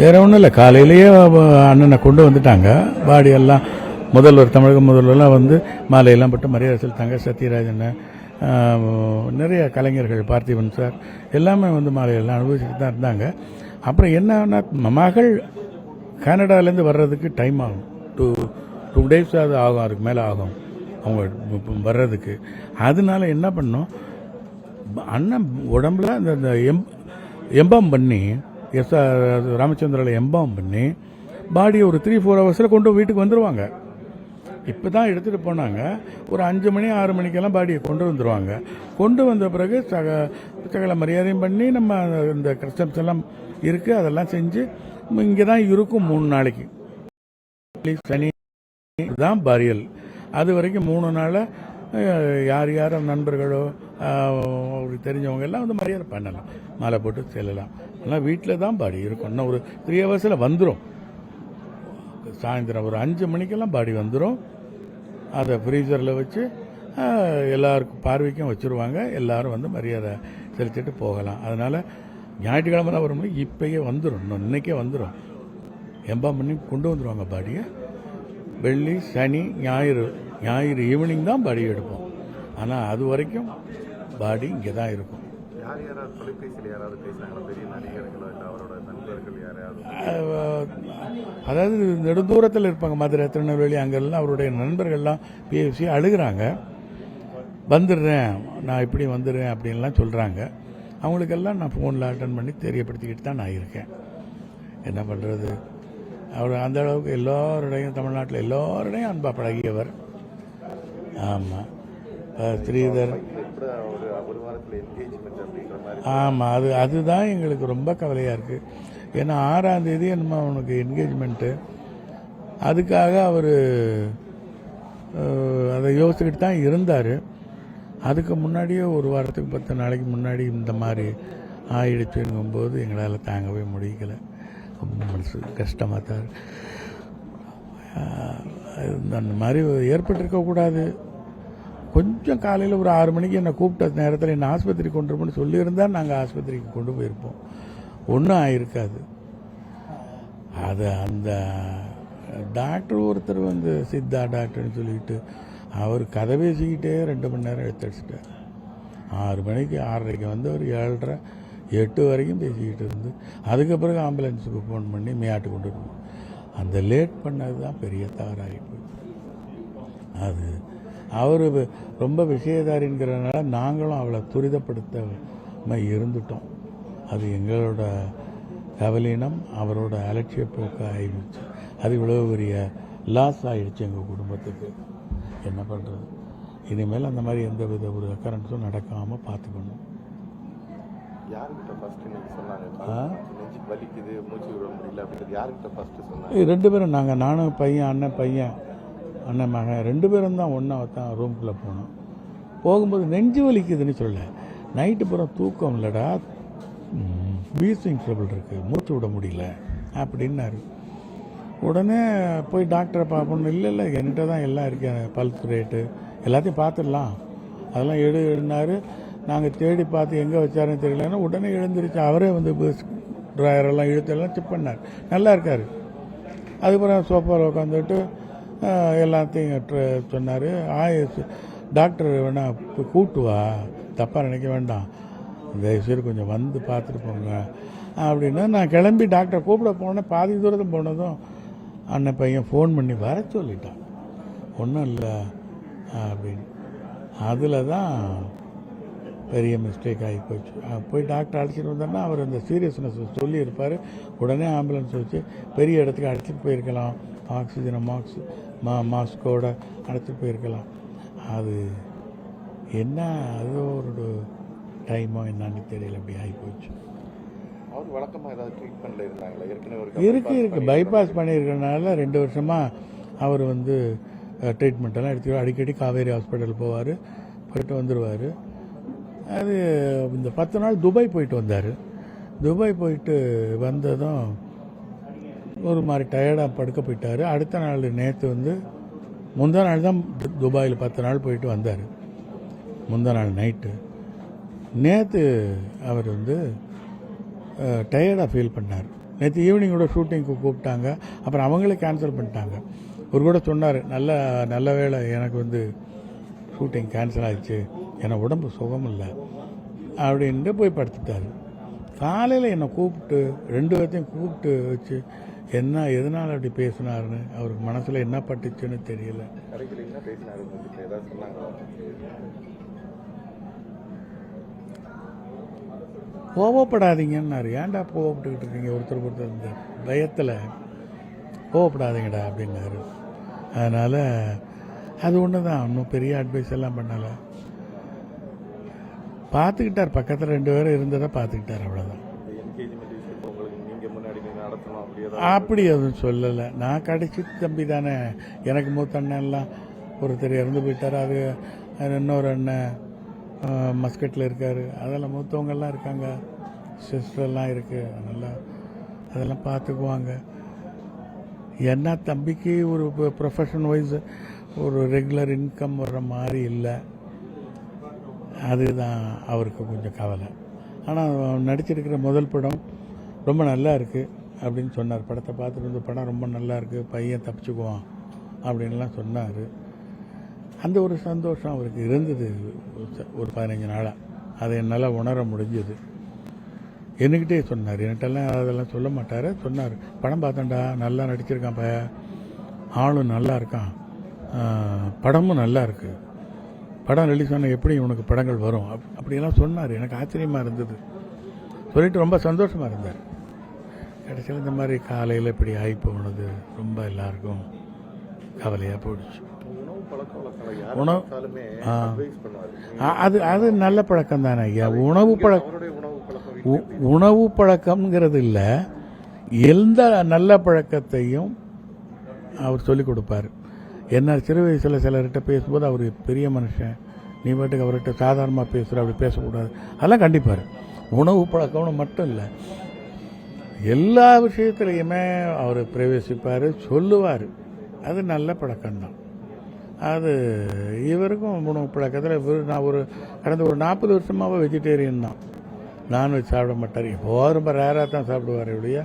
வேற ஒன்றும் இல்லை, காலையிலேயே அண்ணனை கொண்டு வந்துட்டாங்க. பாடி எல்லாம் முதல்வர், தமிழக முதல்வர்லாம் வந்து மாலையெல்லாம் போட்டு மரியாதை செலுத்தாங்க. சத்யராஜன், நிறைய கலைஞர்கள், பார்த்திபன் சார் எல்லாமே வந்து மாலையெல்லாம் அனுபவிச்சுட்டு தான் இருந்தாங்க. அப்புறம் என்னன்னா, மகள் கனடாலேருந்து வர்றதுக்கு டைம் ஆகும். 2 days அது ஆகும், அதுக்கு மேலே ஆகும் அவங்க வர்றதுக்கு. அதனால என்ன பண்ணோம், அண்ணன் உடம்புல அந்த எம்பாம் பண்ணி, ராமச்சந்திராவில் எம்பாம் பண்ணி பாடியை ஒரு 3-4 ஹவர்ஸில் கொண்டு வீட்டுக்கு வந்துடுவாங்க. இப்போ தான் எடுத்துகிட்டு போனாங்க. ஒரு 5 மணி 6 மணிக்கெல்லாம் பாடியை கொண்டு வந்துடுவாங்க. கொண்டு வந்த பிறகு சகல மரியாதையும் பண்ணி, நம்ம இந்த கஸ்டம்ஸ் எல்லாம் இருக்குது, அதெல்லாம் செஞ்சு இங்கே தான் இருக்கும் 3 நாளைக்கு. சனி தான் பாரியல். அது வரைக்கும் 3 நாள் யார் யார் நண்பர்களோ அவருக்கு தெரிஞ்சவங்க எல்லாம் வந்து மரியாதை பண்ணலாம், மாலை போட்டு செல்லலாம். ஆனால் வீட்டில் தான் பாடி இருக்கும். இன்னும் ஒரு 3 ஹவர்ஸில் வந்துடும். சாயந்தரம் ஒரு 5 மணிக்கெல்லாம் பாடி வந்துடும். அதை ஃப்ரீசரில் வச்சு எல்லாருக்கும் பார்வைக்கும் வச்சுருவாங்க. எல்லோரும் வந்து மரியாதை செலுத்திட்டு போகலாம். அதனால் ஞாயிற்றுக்கிழமை தான் வரும்போது இப்போயே வந்துடும், இன்னைக்கே வந்துடும். எம்பாம் பண்ணி கொண்டு வந்துடுவாங்க பாடியை. வெள்ளி, சனி, ஞாயிறு ஈவினிங் தான் பாடி எடுப்போம். ஆனால் அது வரைக்கும் பாடி இங்கே தான் இருக்கும். அதாவது நெடுந்தூரத்தில் இருப்பாங்க, மதுரை, திருநெல்வேலி, அங்கெல்லாம் அவருடைய நண்பர்கள்லாம் பேசி அழுகிறாங்க. வந்துடுறேன், நான் இப்படி வந்துடுறேன் அப்படின்லாம் சொல்கிறாங்க. அவங்களுக்கெல்லாம் நான் ஃபோனில் அட்டன் பண்ணி தெரியப்படுத்திக்கிட்டு தான் நான் இருக்கேன். என்ன பண்ணுறது, அவர் அந்த அளவுக்கு எல்லோருடையும், தமிழ்நாட்டில் எல்லோருடையும் அன்பா பழகியவர். ஆமாம், ஸ்ரீதர். ஆமாம், அதுதான் எங்களுக்கு ரொம்ப கவலையாக இருக்குது. ஏன்னா 6ஆம் தேதி என்னமோ அவனுக்கு என்கேஜ்மெண்ட்டு. அதுக்காக அவர் அதை யோசிச்சுக்கிட்டு தான் இருந்தார். அதுக்கு முன்னாடியே ஒரு வாரத்துக்கு 10 நாளைக்கு முன்னாடி இந்த மாதிரி ஆயிடுச்சுங்கும்போது எங்களால் தாங்கவே முடியல. ரொம்ப மனசு கஷ்டமாக தான். அந்த மாதிரி ஏற்பட்டிருக்கக்கூடாது. கொஞ்சம் காலையில் ஒரு 6 மணிக்கு என்னை கூப்பிட்ட நேரத்தில் என்னை ஆஸ்பத்திரிக்கு கொண்டு போகணும்னு சொல்லியிருந்தால் நாங்கள் ஆஸ்பத்திரிக்கு கொண்டு போயிருப்போம். ஒன்றும் ஆயிருக்காது. அது அந்த டாக்டர் ஒருத்தர் வந்து சித்தா டாக்டர்னு சொல்லிட்டு அவர் கதை பேசிக்கிட்டே 2 மணி நேரம் எடுத்துடிச்சிட்டார். 6 மணிக்கு 6:30க்கு வந்து ஒரு 7:30 8 வரைக்கும் பேசிக்கிட்டு இருந்து அதுக்கு பிறகு ஆம்புலன்ஸுக்கு ஃபோன் பண்ணி மேயாட்டு கொண்டு போய் அந்த லேட் பண்ணது தான் பெரிய தவறாகி போச்சு. அது அவர் ரொம்ப விஷயதாரிங்கிறதுனால நாங்களும் அவளை துரிதப்படுத்த இருந்துட்டோம். அது எங்களோட கவலினம், அவரோட அலட்சிய போக்கு ஆயிடுச்சு. அது இவ்வளோ பெரிய லாஸ் ஆகிடுச்சு எங்கள் குடும்பத்துக்கு. என்ன பண்ணுறது, இனிமேல் அந்த மாதிரி எந்த வித ஒரு அக்கரன்ஸும் நடக்காமல் பார்த்துக்கணும். ரெண்டு பேரும் நாங்கள், நானும் பையன், அண்ணன் மகன் 2 பேரும் தான் ஒன்றா தான் ரூம்குள்ளே போனோம். போகும்போது நெஞ்சு வலிக்குதுன்னு சொல்ல, நைட்டு பூரா தூக்கம் இல்லைடா, பீசிங் ட்ரபிள் இருக்குது, மூச்சு விட முடியல அப்படின்னாரு. உடனே போய் டாக்டரை பார்ப்போம். இல்லை என்கிட்ட தான் எல்லாம் இருக்கேன், பல்ஸ் ரேட்டு எல்லாத்தையும் பார்த்துடலாம், அதெல்லாம் எடுனாரு. நாங்கள் தேடி பார்த்து எங்கே வச்சாருன்னு தெரியலன்னா உடனே எழுந்திரிச்சு அவரே வந்து ட்ராயரெல்லாம் இழுத்தெல்லாம் செக் பண்ணார். நல்லா இருக்கார். அதுக்கப்புறம் சோஃபாவில் உட்காந்துட்டு எல்லாத்தையும் சொன்னார். டாக்டர் வேணா கூட்டு வா, தப்பாக நினைக்க வேண்டாம், தயவுசெய்து கொஞ்சம் வந்து பார்த்துட்டு போங்க அப்படின்னு நான் கிளம்பி டாக்டரை கூப்பிட போனேன். பாதி தூரத்தில் போனதும் அண்ணன் பையன் ஃபோன் பண்ணி வர சொல்லிட்டான். ஒன்றும் இல்லை அப்படின்னு. அதில் தான் பெரிய மிஸ்டேக் ஆகி போச்சு. போய் டாக்டர் அழைச்சிட்டு வந்தோன்னா அவர் அந்த சீரியஸ்னஸ் சொல்லியிருப்பார். உடனே ஆம்புலன்ஸ் வச்சு பெரிய இடத்துக்கு அழைச்சிட்டு போயிருக்கலாம், ஆக்சிஜனை மாஸ்கோட அழைச்சிட்டு போயிருக்கலாம். அது என்ன, அது ஒரு டைமோ என்னன்னு தெரியல, அப்படி ஆகி போச்சு. அவர் வழக்கமாக ஏதாவது ட்ரீட்மெண்ட்டில் இருந்தாங்களா? இருக்கு பைபாஸ் பண்ணியிருக்கிறதுனால 2 வருஷமாக அவர் வந்து ட்ரீட்மெண்ட்டெல்லாம் எடுத்து அடிக்கடி காவேரி ஹாஸ்பிட்டல் போயிட்டு வந்துடுவார். அது இந்த 10 நாள் துபாய் போயிட்டு வந்தார். துபாய் போயிட்டு வந்ததும் ஒரு மாதிரி டயர்டாக படுக்க போயிட்டார். அடுத்த நாள் நேற்று வந்து முந்தா நாள் தான் துபாயில் 10 நாள் போயிட்டு வந்தார். முந்தா நாள் நைட்டு நேற்று அவர் வந்து டயர்டாக ஃபீல் பண்ணார். நேற்று ஈவினிங் கூட ஷூட்டிங்க்கு கூப்பிட்டாங்க, அப்புறம் அவங்களே கேன்சல் பண்ணிட்டாங்க. ஒரு கூட சொன்னார், நல்ல வேளை எனக்கு வந்து ஷூட்டிங் கேன்சல் ஆயிடுச்சு, எனக்கு உடம்பு சுகம் இல்லை அப்படின்ட்டு போய் படுத்துட்டார். காலையில் என்னை கூப்பிட்டு 2 பேர்த்தையும் கூப்பிட்டு வச்சு என்ன எதனால் அப்படி பேசினாருன்னு அவருக்கு மனசில் என்ன பட்டுச்சுன்னு தெரியல. கடைசியில் என்ன பேசினாரு, ஏதாவது சொன்னாங்களா? கோவப்படாதீங்கன்னாரு. ஏன்டா கோவப்பட்டுக்கிட்டு இருக்கீங்க ஒருத்தர் இந்த பயத்தில்? கோவப்படாதீங்கடா அப்படின்னாரு. அதனால் அது ஒன்று தான், இன்னும் பெரிய அட்வைஸ் எல்லாம் பண்ணலை. பார்த்துக்கிட்டார், பக்கத்தில் 2 பேரும் இருந்ததை பார்த்துக்கிட்டார், அவ்வளோதான். அப்படி எதுவும் சொல்லலை. நான் கடைசி தம்பி தானே, எனக்கு மூத்த அண்ணன்லாம் ஒருத்தர் இறந்து போயிட்டார். அது இன்னொரு அண்ணன் மஸ்கட்டில் இருக்கார். அதெல்லாம் மூத்தவங்கெல்லாம் இருக்காங்க, சிஸ்டர்லாம் இருக்குது. அதெல்லாம் பார்த்துக்குவாங்க. என்ன தம்பிக்கு ஒரு ப்ரொஃபஷன் வைஸ் ஒரு ரெகுலர் இன்கம் வர்ற மாதிரி இல்லை, அதுதான் அவருக்கு கொஞ்சம் கவலை. ஆனால் நடிச்சிருக்கிற முதல் படம் ரொம்ப நல்லா இருக்குது அப்படின்னு சொன்னார். படத்தை பார்த்துட்டு வந்து படம் ரொம்ப நல்லா இருக்குது, பையன் தப்பிச்சுக்குவான் அப்படின்லாம் சொன்னார். அந்த ஒரு சந்தோஷம் அவருக்கு இருந்தது ஒரு 15 நாளாக. அதை என்னால் உணர முடிஞ்சது. என்கிட்டே சொன்னார், என்கிட்டலாம் அதெல்லாம் சொல்ல மாட்டார். சொன்னார், படம் பார்த்தேன்டா, நல்லா நடிச்சிருக்கான் பையன், ஆளும் நல்லா இருக்கான், படமும் நல்லா இருக்குது, படம் ரிலீஸ் ஆனால் எப்படி உனக்கு படங்கள் வரும் அப்படியெல்லாம் சொன்னார். எனக்கு ஆச்சரியமாக இருந்தது. சொல்லிட்டு ரொம்ப சந்தோஷமாக இருந்தார். கடைசியில் இந்த மாதிரி காலையில் இப்படி ஆகி போனது ரொம்ப எல்லாருக்கும் கவலையாக போயிடுச்சு. அது நல்ல பழக்கம் தானே ஐயா. உணவு பழக்கம்ங்கிறது இல்லை, எந்த நல்ல பழக்கத்தையும் அவர் சொல்லிக் கொடுப்பார். என்ன சிறு வயசில் சிலர்கிட்ட பேசும்போது அவர் பெரிய மனுஷன், நீ பாட்டுக்கு அவர்கிட்ட சாதாரணமாக பேசுகிற, அப்படி பேசக்கூடாது, அதெல்லாம் கண்டிப்பார். உணவு பழக்கம்னு மட்டும் இல்லை, எல்லா விஷயத்துலையுமே அவர் பிரவேசிப்பார், சொல்லுவார். அது நல்ல பழக்கம்தான். அது இவருக்கும் உணவு பழக்கத்தில் நான் கடந்த ஒரு 40 வருஷமாகவே வெஜிடேரியன் தான். நான்வெஜ் சாப்பிட மாட்டார். எப்போது ரொம்ப ரேராக தான் சாப்பிடுவார். இப்படியா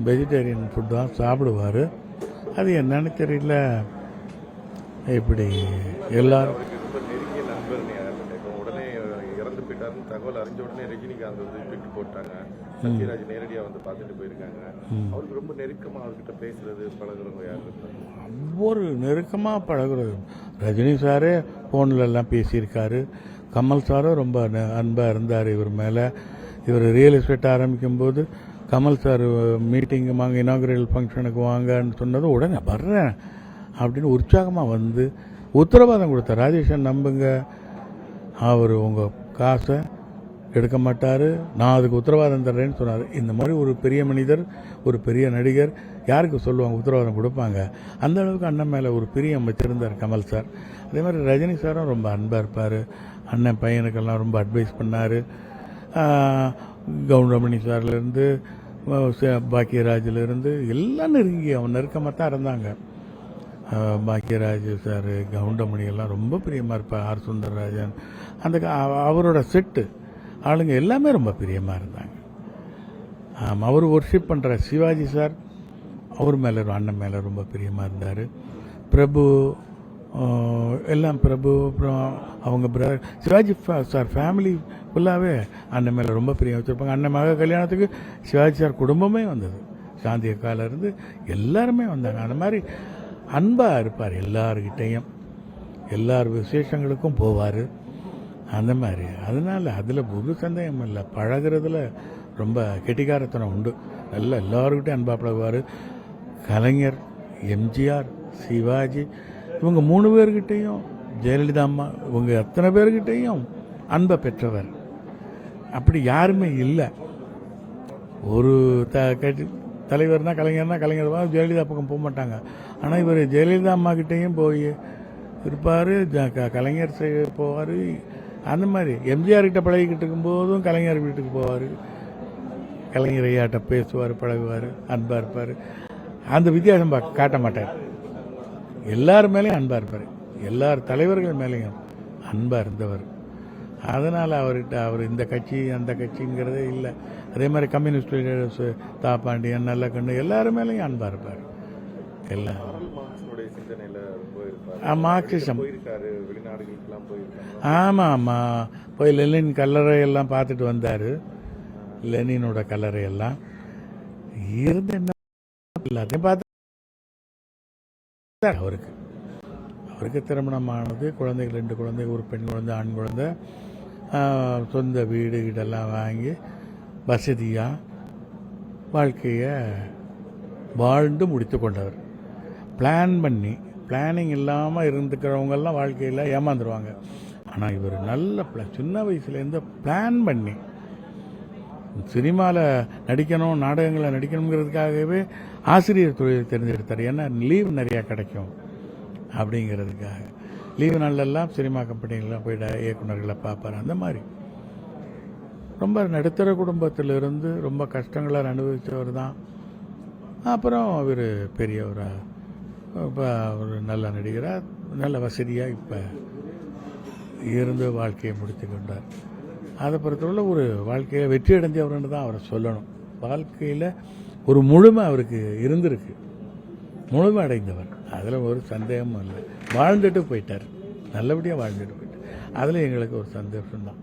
வெஜிடேரியன் ஃபுட் தான் சாப்பிடுவார். அது என்னன்னு தெரியல, இப்படி எல்லாரும் உடனே இறந்து போயிட்டாருன்னு தகவல் அறிஞ்ச உடனே ரஜினிகாந்த் வந்து ட்விட் போட்டாங்க. சத்யராஜ் நேரடியாக வந்து பார்த்துட்டு போயிருக்காங்க. அவருக்கு ரொம்ப நெருக்கமாக அவர்கிட்ட பேசுறது பழகுறவங்க யாரு? ஒரு நெருக்கமாக பழகுறது ரஜினி சாரே ஃபோனில் எல்லாம் பேசியிருக்காரு. கமல் சாரும் ரொம்ப அன்பாக இருந்தார் இவர் மேலே. இவர் ரியல் எஸ்டேட் ஆரம்பிக்கும்போது கமல் சார் மீட்டிங்கு வாங்க, இனாகுரல் ஃபங்க்ஷனுக்கு வாங்கன்னு சொன்னது உடனே வர்றேன் அப்படின்னு உற்சாகமாக வந்து உத்தரவாதம் கொடுத்தார். ராஜேஷன் நம்புங்க, அவர் உங்கள் காசை எடுக்க மாட்டார், நான் அதுக்கு உத்தரவாதம் தர்றேன்னு சொன்னார். இந்த மாதிரி ஒரு பெரிய மனிதர், ஒரு பெரிய நடிகர் யாருக்கு சொல்லுவாங்க, உத்தரவாதம் கொடுப்பாங்க. அந்த அளவுக்கு அண்ணன் மேலே ஒரு பிரியம் வச்சுருந்தார் கமல் சார். அதே மாதிரி ரஜினி சாரும் ரொம்ப அன்பாக இருப்பார். அண்ணன் பையனுக்கெல்லாம் ரொம்ப அட்வைஸ் பண்ணார். கவுண்டமணி சார்லேருந்து பாக்கியராஜிலேருந்து எல்லாம் நெருக்கமாக தான் இருந்தாங்க. பாக்கியராஜ் சார், கவுண்டமணி எல்லாம் ரொம்ப பிரியமாக இருப்பார். ஆர் சுந்தரராஜன், அந்த அவரோட செட்டு ஆளுங்க எல்லாமே ரொம்ப பிரியமாக இருந்தாங்க. அவர் ஒர்ஷிப் பண்ணுற சிவாஜி சார், அவர் மேலே அண்ணன் மேலே ரொம்ப பிரியமாக இருந்தார். பிரபு எல்லாம் பிரபு, அப்புறம் அவங்க பிரதர் சிவாஜி சார் ஃபேமிலி ஃபுல்லாகவே அண்ணன் மேலே ரொம்ப பிரியம் வச்சுருப்பாங்க. அண்ணன் மக கல்யாணத்துக்கு சிவாஜி சார் குடும்பமே வந்தது, சாந்தி அக்காலேருந்து எல்லாருமே வந்தாங்க. அந்த மாதிரி அன்பாக இருப்பார் எல்லார்கிட்டையும், எல்லார் விசேஷங்களுக்கும் போவார் அந்த மாதிரி. அதனால் அதில் புது சந்தேகம் இல்லை, பழகிறதுல ரொம்ப கெட்டிக்காரத்தனம் உண்டு. நல்லா எல்லாருக்கிட்டையும் அன்பாக பழகுவார். கலைஞர், எம்ஜிஆர், சிவாஜி, இவங்க 3 பேர்கிட்டையும், ஜெயலலிதா அம்மா, இவங்க அத்தனை பேர்கிட்டையும் அன்பை பெற்றவர். அப்படி யாருமே இல்லை. ஒரு தலைவர்னா கலைஞர்னா கலைஞர் ஜெயலலிதா பக்கம் போக மாட்டாங்க. ஆனால் இவர் ஜெயலலிதா அம்மா கிட்டேயும் போய் இருப்பார், கலைஞர் போவார். அந்த மாதிரி எம்ஜிஆர் கிட்ட பழகிக்கிட்டு இருக்கும்போதும் கலைஞர் வீட்டுக்கு போவார், கலைஞர் ஐயாட்ட பேசுவார், பழகுவார், அன்பாக இருப்பார். அந்த வித்தியாசம் காட்ட மாட்டார். எல்லார் மேலேயும் அன்பாக இருப்பார், எல்லார் தலைவர்கள் மேலேயும் அன்பாக இருந்தவர். அதனால் அவர்கிட்ட அவர் இந்த கட்சி அந்த கட்சிங்கிறதே இல்லை. அதே மாதிரி கம்யூனிஸ்ட் லீடர்ஸ் தாப்பாண்டியன் நல்லக்கண்ணு எல்லாரும் மேலேயும் அன்பாக இருப்பார். எல்லாம் கார்ல் மார்க்ஸுடைய சிந்தனையில ரொம்ப இருப்பாரு. மார்க்சிசம். போயிருக்காரு, வெளிநாடுகளுக்கெல்லாம் போயிருக்காரு. ஆமாம் ஆமாம், போய் லெனின் கல்லறையெல்லாம் பார்த்துட்டு வந்தார். லெனினோட கல்லறையெல்லாம் இருந்து என்ன எல்லாத்தையும் பார்த்து அவருக்கு திருமணமானது, குழந்தைகள் 2 குழந்தைகள், ஒரு பெண் குழந்தை ஆண் குழந்தை, சொந்த வீடு வீடெல்லாம் வாங்கி வசதியாக வாழ்க்கையை வாழ்ந்து முடித்து கொண்டவர். பிளானிங் இல்லாமல் இருந்துக்கிறவங்கெல்லாம் வாழ்க்கையில் ஏமாந்துருவாங்க. ஆனால் இவர் நல்ல சின்ன வயசுலேருந்து பிளான் பண்ணி சினிமாவில் நடிக்கணும், நாடகங்களில் நடிக்கணுங்கிறதுக்காகவே ஆசிரியர் தொழிலை தேர்ந்தெடுத்தார். ஏன்னா லீவ் நிறையா கிடைக்கும் அப்படிங்கிறதுக்காக. லீவு நாளெல்லாம் சினிமா கம்பெனிகள்லாம் போய் இயக்குநர்களை பார்ப்பார். அந்த மாதிரி ரொம்ப நடுத்தர குடும்பத்திலிருந்து ரொம்ப கஷ்டங்களை அனுபவித்தவர் தான். அப்புறம் அவர் பெரியவராக இப்போ ஒரு நல்ல நடிகராக நல்ல வசதியாக இப்போ இருந்து வாழ்க்கையை முடித்து கொண்டார். அதை பொறுத்தவரை ஒரு வாழ்க்கையில் வெற்றி அடைஞ்சவர்னு தான் அவரை சொல்லணும். வாழ்க்கையில் ஒரு முழுமை அவருக்கு இருந்திருக்கு, முழுமை அடைந்தவர், அதில் ஒரு சந்தேகமும் இல்லை. வாழ்ந்துட்டு போயிட்டார், நல்லபடியாக வாழ்ந்துட்டு போயிட்டார். அதில் எங்களுக்கு ஒரு சந்தோஷம்தான்.